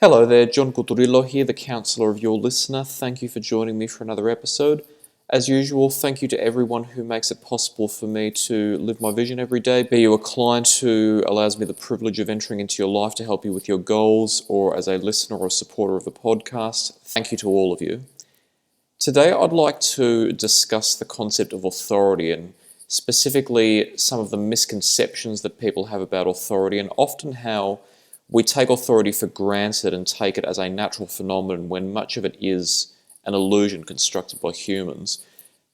Hello there, John Kuturillo here, the counsellor of your listener. Thank you for joining me for another episode. As usual, thank you to everyone who makes it possible for me to live my vision every day, be you a client who allows me the privilege of entering into your life to help you with your goals, or as a listener or supporter of the podcast. Thank you to all of you. Today I'd like to discuss the concept of authority and specifically some of the misconceptions that people have about authority and often how we take authority for granted and take it as a natural phenomenon when much of it is an illusion constructed by humans.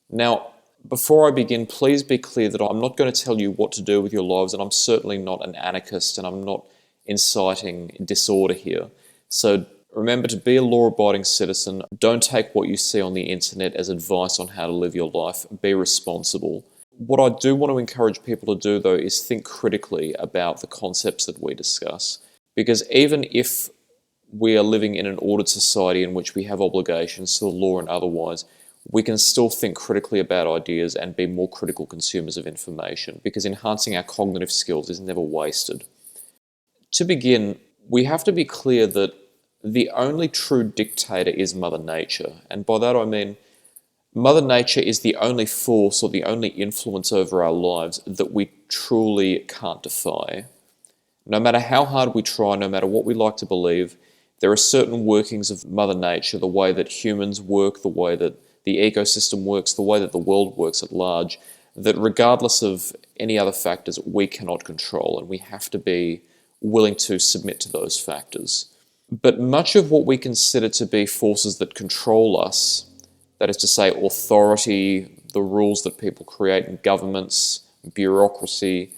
Now, before I begin, please be clear that I'm not going to tell you what to do with your lives, and I'm certainly not an anarchist and I'm not inciting disorder here. So remember to be a law-abiding citizen. Don't take what you see on the internet as advice on how to live your life. Be responsible. What I do want to encourage people to do, though, is think critically about the concepts that we discuss. Because even if we are living in an ordered society in which we have obligations to the law and otherwise, we can still think critically about ideas and be more critical consumers of information, because enhancing our cognitive skills is never wasted. To begin, we have to be clear that the only true dictator is Mother Nature, and by that I mean Mother Nature is the only force or the only influence over our lives that we truly can't defy. No matter how hard we try, no matter what we like to believe, there are certain workings of Mother Nature, the way that humans work, the way that the ecosystem works, the way that the world works at large, that regardless of any other factors, we cannot control, and we have to be willing to submit to those factors. But much of what we consider to be forces that control us, that is to say authority, the rules that people create in governments, bureaucracy,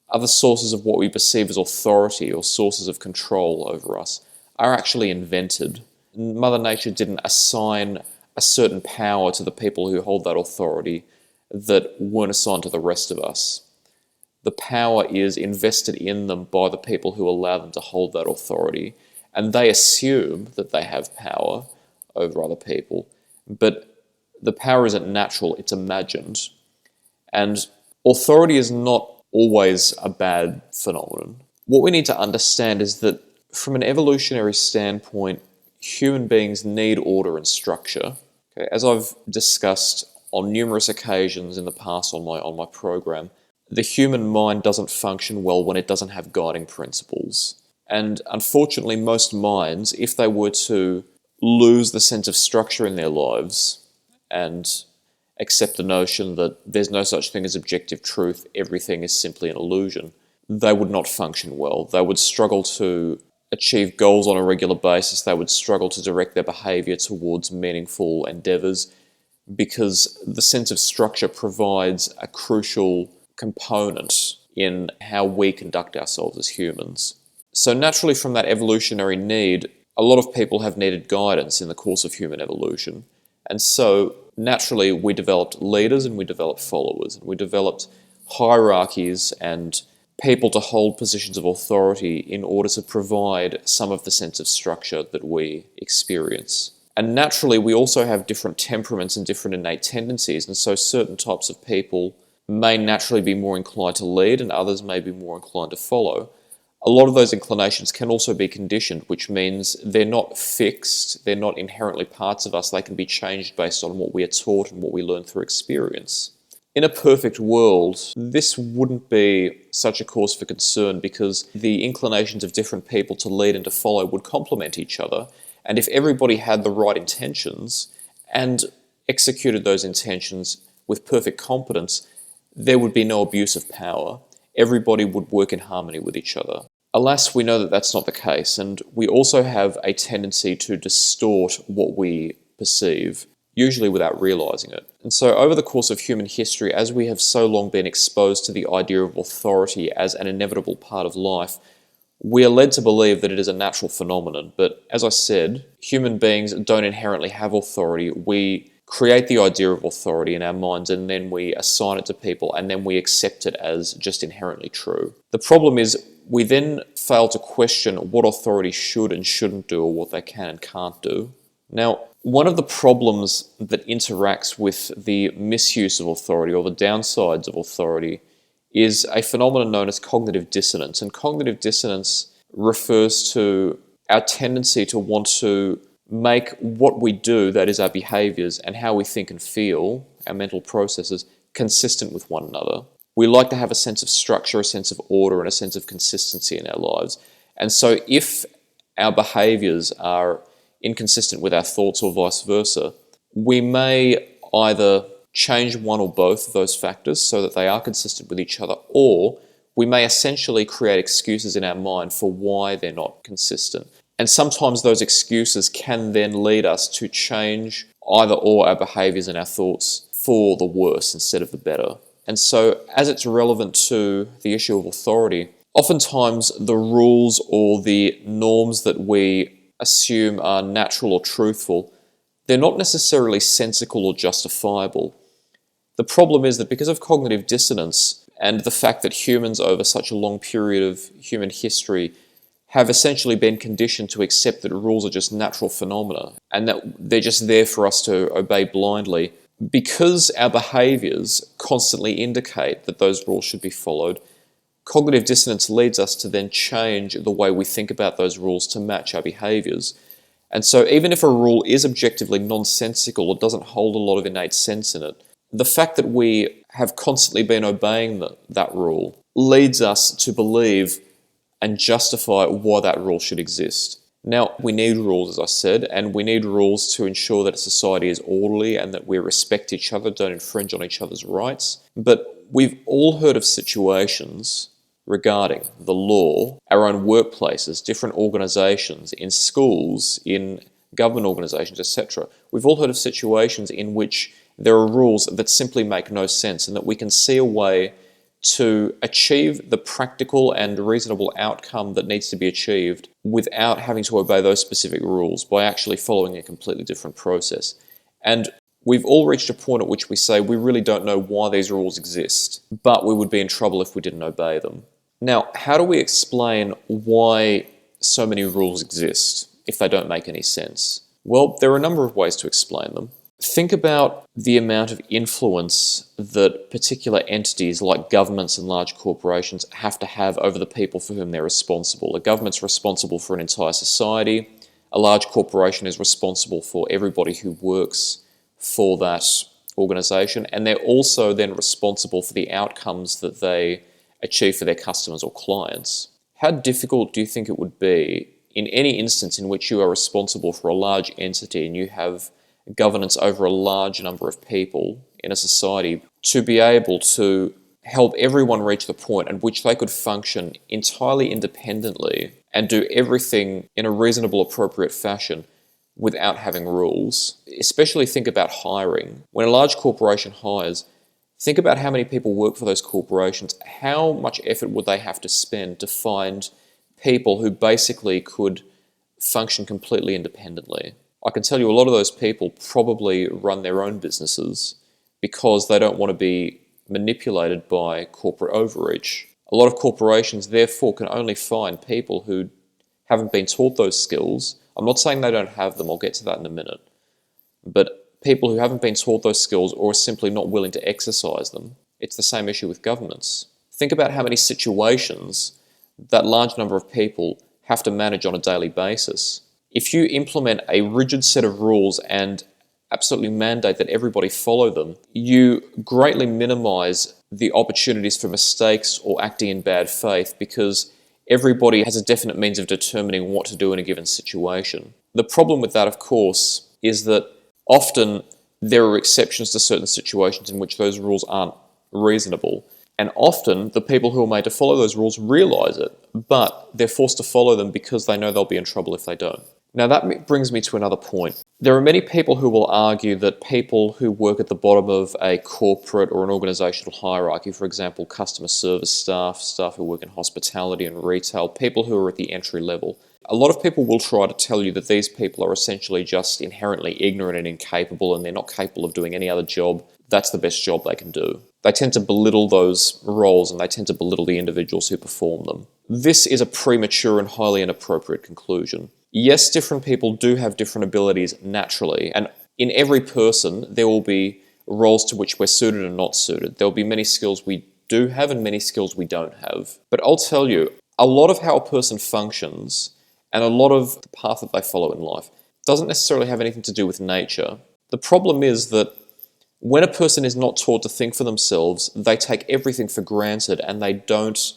other sources of what we perceive as authority or sources of control over us, are actually invented. Mother Nature didn't assign a certain power to the people who hold that authority that weren't assigned to the rest of us. The power is invested in them by the people who allow them to hold that authority, and they assume that they have power over other people, but the power isn't natural, it's imagined. And authority is not always a bad phenomenon. What we need to understand is that from an evolutionary standpoint, human beings need order and structure. Okay? As I've discussed on numerous occasions in the past on my program, the human mind doesn't function well when it doesn't have guiding principles. And unfortunately, most minds, if they were to lose the sense of structure in their lives and accept the notion that there's no such thing as objective truth, everything is simply an illusion, they would not function well. They would struggle to achieve goals on a regular basis. They would struggle to direct their behavior towards meaningful endeavors, because the sense of structure provides a crucial component in how we conduct ourselves as humans. So naturally, from that evolutionary need, a lot of people have needed guidance in the course of human evolution. And so naturally, we developed leaders and we developed followers, and we developed hierarchies and people to hold positions of authority in order to provide some of the sense of structure that we experience. And naturally, we also have different temperaments and different innate tendencies, and so certain types of people may naturally be more inclined to lead and others may be more inclined to follow. A lot of those inclinations can also be conditioned, which means they're not fixed, they're not inherently parts of us, they can be changed based on what we are taught and what we learn through experience. In a perfect world, this wouldn't be such a cause for concern, because the inclinations of different people to lead and to follow would complement each other, and if everybody had the right intentions and executed those intentions with perfect competence, there would be no abuse of power. Everybody would work in harmony with each other. Alas, we know that that's not the case, and we also have a tendency to distort what we perceive, usually without realizing it. And so over the course of human history, as we have so long been exposed to the idea of authority as an inevitable part of life, we are led to believe that it is a natural phenomenon. But as I said, human beings don't inherently have authority. We create the idea of authority in our minds, and then we assign it to people, and then we accept it as just inherently true. The problem is we then fail to question what authority should and shouldn't do, or what they can and can't do. Now, one of the problems that interacts with the misuse of authority, or the downsides of authority, is a phenomenon known as cognitive dissonance. And cognitive dissonance refers to our tendency to want to make what we do, that is our behaviors and how we think and feel, our mental processes, consistent with one another. We like to have a sense of structure, a sense of order, and a sense of consistency in our lives. And so if our behaviors are inconsistent with our thoughts or vice versa, we may either change one or both of those factors so that they are consistent with each other, or we may essentially create excuses in our mind for why they're not consistent. And sometimes those excuses can then lead us to change either or our behaviors and our thoughts for the worse instead of the better. And so as it's relevant to the issue of authority, oftentimes the rules or the norms that we assume are natural or truthful, they're not necessarily sensical or justifiable. The problem is that because of cognitive dissonance and the fact that humans over such a long period of human history have essentially been conditioned to accept that rules are just natural phenomena and that they're just there for us to obey blindly, because our behaviors constantly indicate that those rules should be followed, cognitive dissonance leads us to then change the way we think about those rules to match our behaviors. And so even if a rule is objectively nonsensical or doesn't hold a lot of innate sense in it, the fact that we have constantly been obeying that rule leads us to believe and justify why that rule should exist. Now, we need rules, as I said, and we need rules to ensure that a society is orderly and that we respect each other, don't infringe on each other's rights. But we've all heard of situations regarding the law, our own workplaces, different organisations, in schools, in government organisations, etc. We've all heard of situations in which there are rules that simply make no sense and that we can see a way to achieve the practical and reasonable outcome that needs to be achieved without having to obey those specific rules by actually following a completely different process. And we've all reached a point at which we say we really don't know why these rules exist, but we would be in trouble if we didn't obey them. Now, how do we explain why so many rules exist if they don't make any sense? Well, there are a number of ways to explain them. Think about the amount of influence that particular entities like governments and large corporations have to have over the people for whom they're responsible. A government's responsible for an entire society. A large corporation is responsible for everybody who works for that organisation, and they're also then responsible for the outcomes that they achieve for their customers or clients. How difficult do you think it would be in any instance in which you are responsible for a large entity and you have governance over a large number of people in a society to be able to help everyone reach the point at which they could function entirely independently and do everything in a reasonable, appropriate fashion without having rules? Especially think about hiring. When a large corporation hires, think about how many people work for those corporations. How much effort would they have to spend to find people who basically could function completely independently? I can tell you a lot of those people probably run their own businesses because they don't want to be manipulated by corporate overreach. A lot of corporations, therefore, can only find people who haven't been taught those skills. I'm not saying they don't have them, I'll get to that in a minute. But people who haven't been taught those skills or are simply not willing to exercise them. It's the same issue with governments. Think about how many situations that large number of people have to manage on a daily basis. If you implement a rigid set of rules and absolutely mandate that everybody follow them, you greatly minimize the opportunities for mistakes or acting in bad faith because everybody has a definite means of determining what to do in a given situation. The problem with that, of course, is that often there are exceptions to certain situations in which those rules aren't reasonable. And often the people who are made to follow those rules realize it, but they're forced to follow them because they know they'll be in trouble if they don't. Now that brings me to another point. There are many people who will argue that people who work at the bottom of a corporate or an organizational hierarchy, for example, customer service staff, staff who work in hospitality and retail, people who are at the entry level, a lot of people will try to tell you that these people are essentially just inherently ignorant and incapable and they're not capable of doing any other job. That's the best job they can do. They tend to belittle those roles and they tend to belittle the individuals who perform them. This is a premature and highly inappropriate conclusion. Yes, different people do have different abilities naturally, and in every person there will be roles to which we're suited and not suited. There will be many skills we do have and many skills we don't have. But I'll tell you, a lot of how a person functions and a lot of the path that they follow in life doesn't necessarily have anything to do with nature. The problem is that when a person is not taught to think for themselves, they take everything for granted and they don't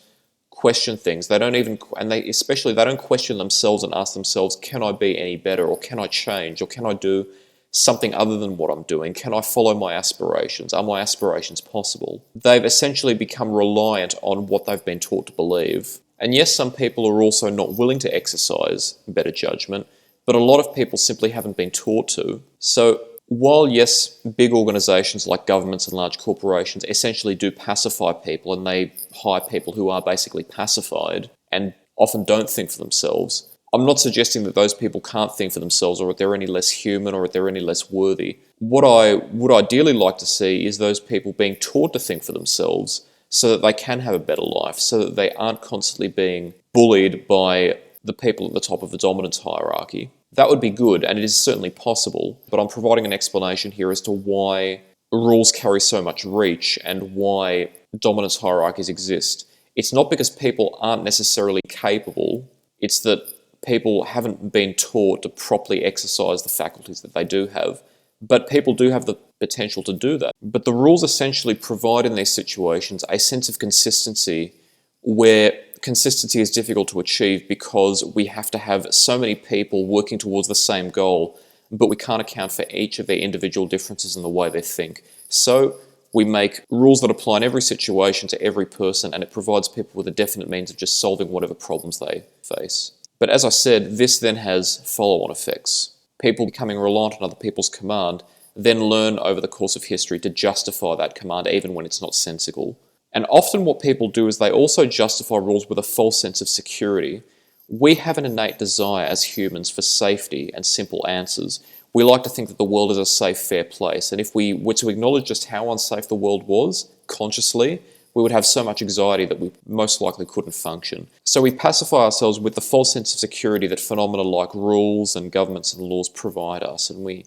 question things. They don't even, and they especially, they don't question themselves and ask themselves, can I be any better, or can I change, or can I do something other than what I'm doing? Can I follow my aspirations? Are my aspirations possible? They've essentially become reliant on what they've been taught to believe. And yes, some people are also not willing to exercise better judgment, but a lot of people simply haven't been taught to. So while yes, big organizations like governments and large corporations essentially do pacify people, and they hire people who are basically pacified and often don't think for themselves, I'm not suggesting that those people can't think for themselves, or that they're any less human, or that they're any less worthy. What I would ideally like to see is those people being taught to think for themselves so that they can have a better life, so that they aren't constantly being bullied by the people at the top of the dominance hierarchy. That would be good, and it is certainly possible, but I'm providing an explanation here as to why rules carry so much reach and why dominance hierarchies exist. It's not because people aren't necessarily capable, it's that people haven't been taught to properly exercise the faculties that they do have. But people do have the potential to do that. But the rules essentially provide in these situations a sense of consistency, where consistency is difficult to achieve because we have to have so many people working towards the same goal, but we can't account for each of their individual differences in the way they think. So we make rules that apply in every situation to every person, and it provides people with a definite means of just solving whatever problems they face. But as I said, this then has follow-on effects. People becoming reliant on other people's command then learn over the course of history to justify that command even when it's not sensible. And often what people do is they also justify rules with a false sense of security. We have an innate desire as humans for safety and simple answers. We like to think that the world is a safe, fair place. And if we were to acknowledge just how unsafe the world was, consciously, we would have so much anxiety that we most likely couldn't function. So we pacify ourselves with the false sense of security that phenomena like rules and governments and laws provide us. And we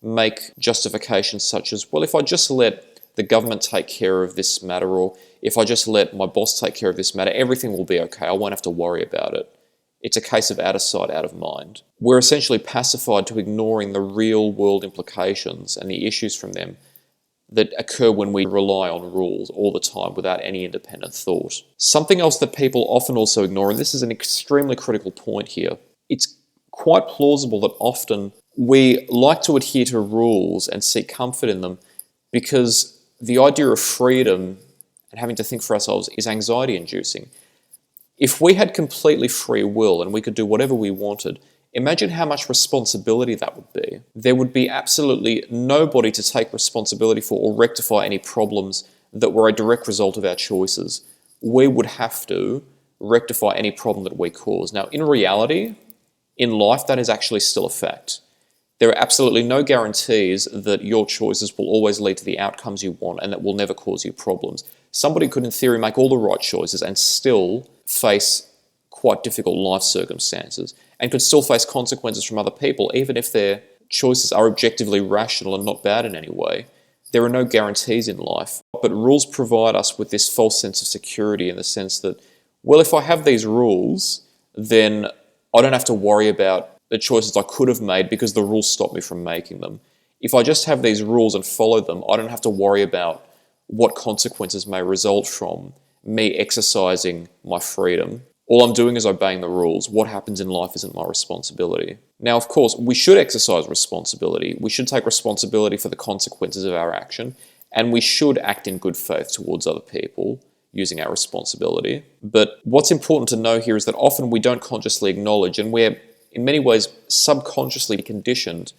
make justifications such as, well, if I just let the government take care of this matter, or if I just let my boss take care of this matter, everything will be okay. I won't have to worry about it. It's a case of out of sight, out of mind. We're essentially pacified to ignoring the real world implications and the issues from them that occur when we rely on rules all the time without any independent thought. Something else that people often also ignore, and this is an extremely critical point here, it's quite plausible that often we like to adhere to rules and seek comfort in them because the idea of freedom and having to think for ourselves is anxiety-inducing. If we had completely free will and we could do whatever we wanted, imagine how much responsibility that would be. There would be absolutely nobody to take responsibility for or rectify any problems that were a direct result of our choices. We would have to rectify any problem that we cause. Now, in reality, in life, that is actually still a fact. There are absolutely no guarantees that your choices will always lead to the outcomes you want and that will never cause you problems. Somebody could, in theory, make all the right choices and still face quite difficult life circumstances, and could still face consequences from other people, even if their choices are objectively rational and not bad in any way. There are no guarantees in life, but rules provide us with this false sense of security in the sense that, well, if I have these rules, then I don't have to worry about the choices I could have made because the rules stop me from making them. If I just have these rules and follow them, I don't have to worry about what consequences may result from me exercising my freedom. All I'm doing is obeying the rules. What happens in life isn't my responsibility. Now, of course, we should exercise responsibility. We should take responsibility for the consequences of our action, and we should act in good faith towards other people using our responsibility. But what's important to know here is that often we don't consciously acknowledge, and we're in many ways subconsciously conditioned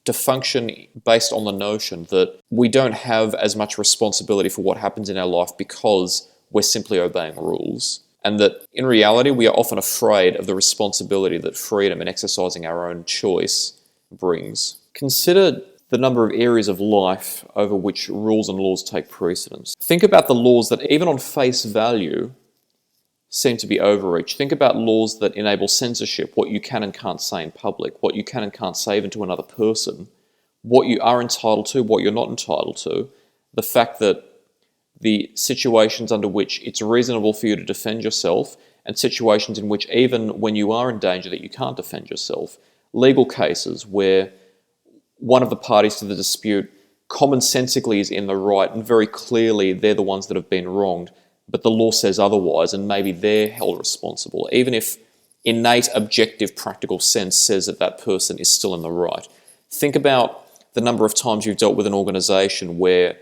to function based on the notion that we don't have as much responsibility for what happens in our life because we're simply obeying rules. And that in reality, we are often afraid of the responsibility that freedom and exercising our own choice brings. Consider the number of areas of life over which rules and laws take precedence. Think about the laws that, even on face value, seem to be overreached. Think about laws that enable censorship, what you can and can't say in public, what you can and can't say even to another person, what you are entitled to, what you're not entitled to, the fact that the situations under which it's reasonable for you to defend yourself and situations in which even when you are in danger that you can't defend yourself. Legal cases where one of the parties to the dispute commonsensically is in the right and very clearly they're the ones that have been wronged, but the law says otherwise and maybe they're held responsible, even if innate, objective, practical sense says that that person is still in the right. Think about the number of times you've dealt with an organisation where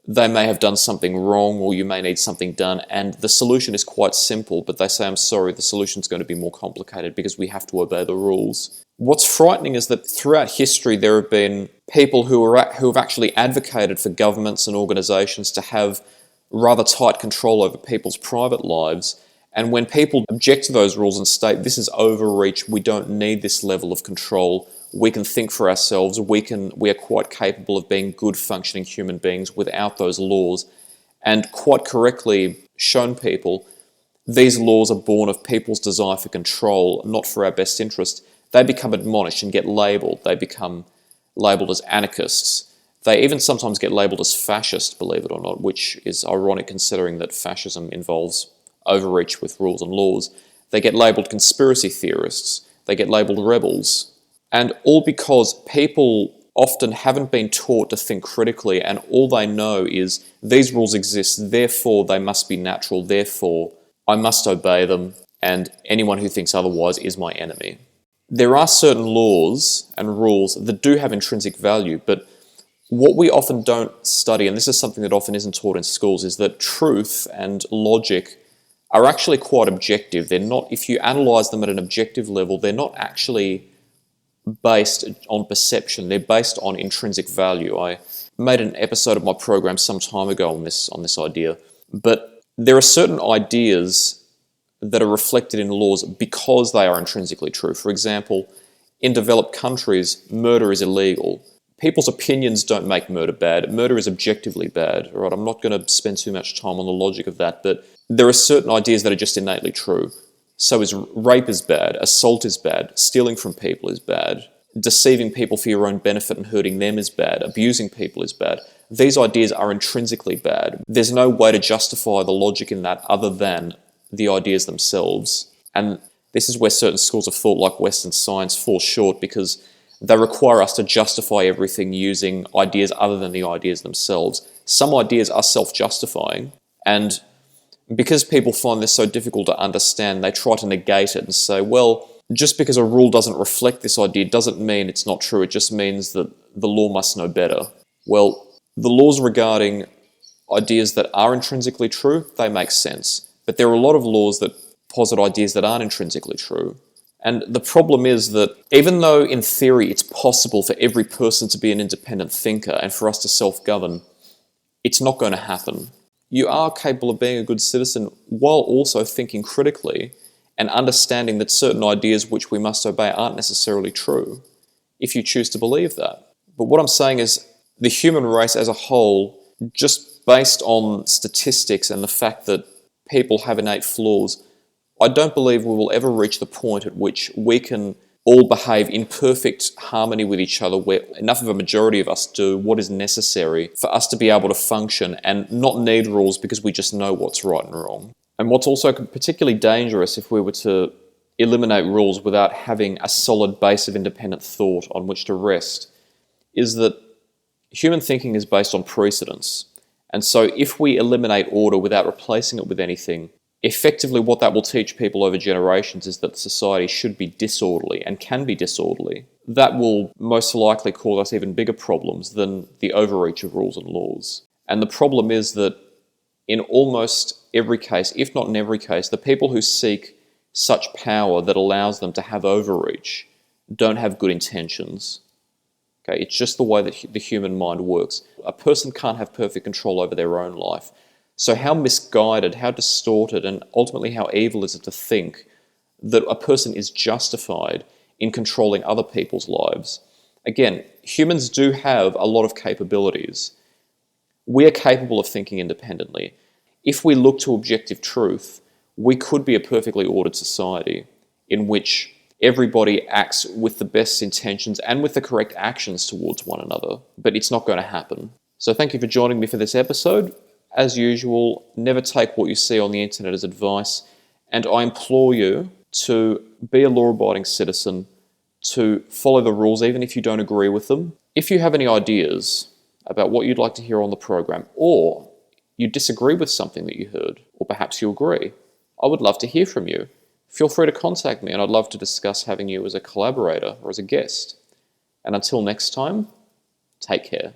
they may have done something wrong or you may need something done and the solution is quite simple, but they say, I'm sorry, the solution's going to be more complicated because we have to obey the rules. What's frightening is that throughout history there have been people who have actually advocated for governments and organisations to have rather tight control over people's private lives. And when people object to those rules and state, this is overreach, we don't need this level of control, we can think for ourselves, we are quite capable of being good functioning human beings without those laws, and quite correctly shown people, these laws are born of people's desire for control, not for our best interest. They become admonished and get labelled. They become labelled as anarchists. They even sometimes get labelled as fascist, believe it or not, which is ironic considering that fascism involves overreach with rules and laws. They get labelled conspiracy theorists. They get labelled rebels. And all because people often haven't been taught to think critically and all they know is these rules exist, therefore they must be natural, therefore I must obey them, and anyone who thinks otherwise is my enemy. There are certain laws and rules that do have intrinsic value, but what we often don't study, and this is something that often isn't taught in schools, is that truth and logic are actually quite objective. They're not, if you analyse them at an objective level, they're not actually based on perception, they're based on intrinsic value. I made an episode of my program some time ago on this idea, but there are certain ideas that are reflected in laws because they are intrinsically true. For example, in developed countries, murder is illegal. People's opinions don't make murder bad. Murder is objectively bad. All right, I'm not going to spend too much time on the logic of that, but there are certain ideas that are just innately true. So is rape is bad, assault is bad, stealing from people is bad, deceiving people for your own benefit and hurting them is bad, abusing people is bad. These ideas are intrinsically bad. There's no way to justify the logic in that other than the ideas themselves. And this is where certain schools of thought like Western science fall short because they require us to justify everything using ideas other than the ideas themselves. Some ideas are self-justifying, and because people find this so difficult to understand, they try to negate it and say, well, just because a rule doesn't reflect this idea doesn't mean it's not true, it just means that the law must know better. Well, the laws regarding ideas that are intrinsically true, they make sense. But there are a lot of laws that posit ideas that aren't intrinsically true. And the problem is that even though in theory it's possible for every person to be an independent thinker and for us to self-govern, it's not going to happen. You are capable of being a good citizen while also thinking critically and understanding that certain ideas which we must obey aren't necessarily true, if you choose to believe that. But what I'm saying is the human race as a whole, just based on statistics and the fact that people have innate flaws, I don't believe we will ever reach the point at which we can all behave in perfect harmony with each other, where enough of a majority of us do what is necessary for us to be able to function and not need rules because we just know what's right and wrong. And what's also particularly dangerous if we were to eliminate rules without having a solid base of independent thought on which to rest is that human thinking is based on precedence. And so if we eliminate order without replacing it with anything, effectively what that will teach people over generations is that society should be disorderly and can be disorderly. That will most likely cause us even bigger problems than the overreach of rules and laws. And the problem is that in almost every case, if not in every case, the people who seek such power that allows them to have overreach don't have good intentions. Okay, it's just the way that the human mind works. A person can't have perfect control over their own life. So how misguided, how distorted, and ultimately how evil is it to think that a person is justified in controlling other people's lives? Again, humans do have a lot of capabilities. We are capable of thinking independently. If we look to objective truth, we could be a perfectly ordered society in which everybody acts with the best intentions and with the correct actions towards one another. But it's not going to happen. So thank you for joining me for this episode. As usual, never take what you see on the internet as advice, And I implore you to be a law-abiding citizen, to follow the rules even if you don't agree with them. If you have any ideas about what you'd like to hear on the program, or you disagree with something that you heard, or perhaps you agree, I would love to hear from you. Feel free to contact me, and I'd love to discuss having you as a collaborator or as a guest. And until next time, take care.